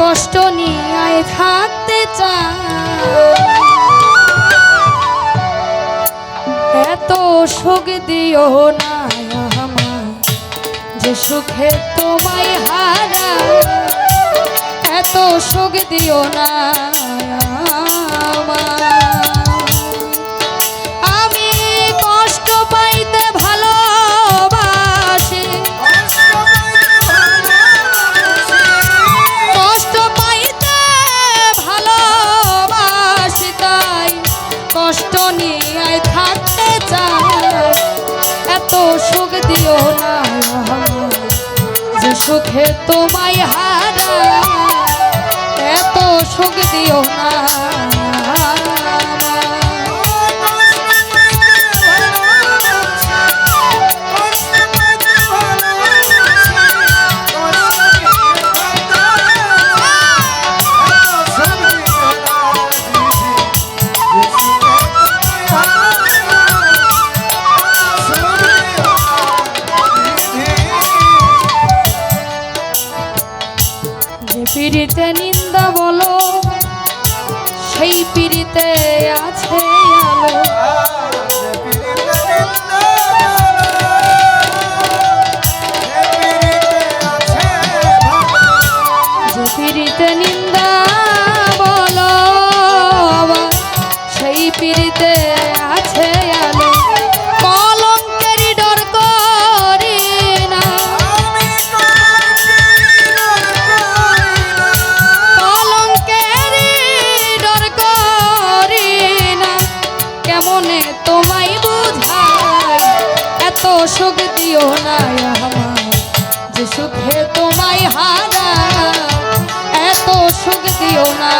কষ্ট নিয়ে থাকতে চাই, এত সুখ দিও না আমার যে সুখে তোমায় হারা, এত সুখ দিও না আমার। আমি কষ্ট পাইতে ভালোবাসি, কষ্ট পাইতে ভালোবাসি, তাই কষ্ট নিয়ে থাকতে চাই, এত সুখ দিও না যে সুখে তোমায় হারা, এত সুখ দিও না। পিড়িতে নিন্দা বলো, সেই পিড়িতে আছে আলো, যে পিড়িতে নিন্দা বলো সেই পিড়িতে আছে আলো, কলঙ্কের ডর করি না, কলঙ্কের ডর করি না, কেমনে তোমায় বুঝাই, এত সুখ দিও না আমার যে সুখে তোমায় হারা, এত সুখ দিও না।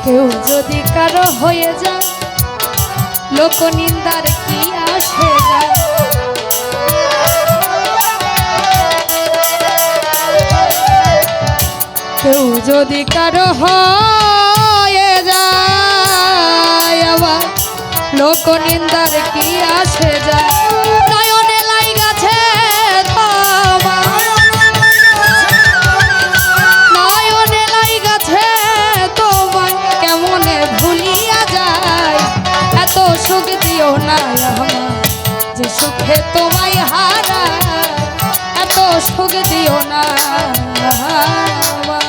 কেউ যদি কারো হয়ে যায়, লোক নিন্দার কি আসে যায়, কেউ যদি কারো হয়ে যায়, আবার লোক নিন্দার কি আসে যায়, নয়নে লাইগাছে তোমার, নয়নে লাইগাছে তোমায়, কেমনে ভুলিয়া যায়, এত সুখ দিও না আমার যে সুখে তোমায় হারা, এত সুখ দিও না আমার।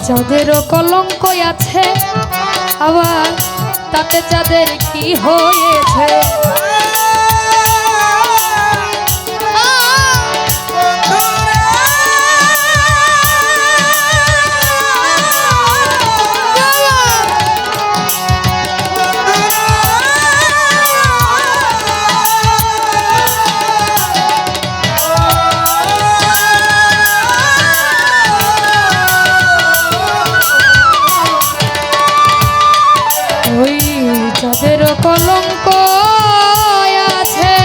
চাঁদেরও কলঙ্ক আছে, আবার তাতে চাঁদের কি হয়েছে, কলঙ্ক আছে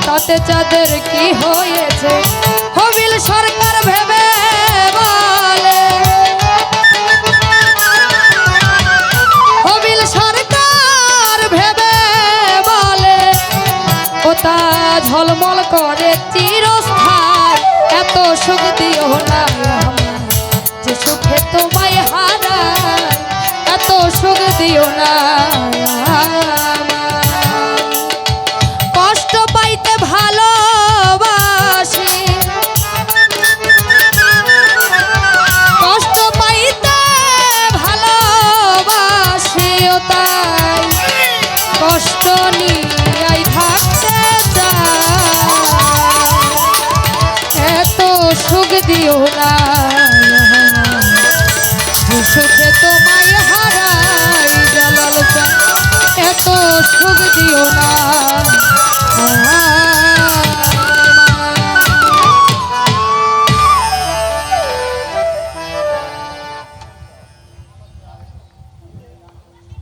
তাতে চাঁদের কি হয়েছে, হবিল সরকার ভেবে বলে, হবিল সরকার ভেবে বলে, ও তা ঝলমল চিরস্থায়ী এত সুখ দিও না আমায় যে সুখে তোমায় হারাই এত সুখ দিও না আমায়। কষ্ট পাইতে ভালোবাসি কষ্ট পাইতে ভালোবাসি ও তাই কষ্ট নিয়াই থাকতে চাই এত সুখ দিও না যে সুখে তোমায় হারাই জালাল এত সুখ দিও না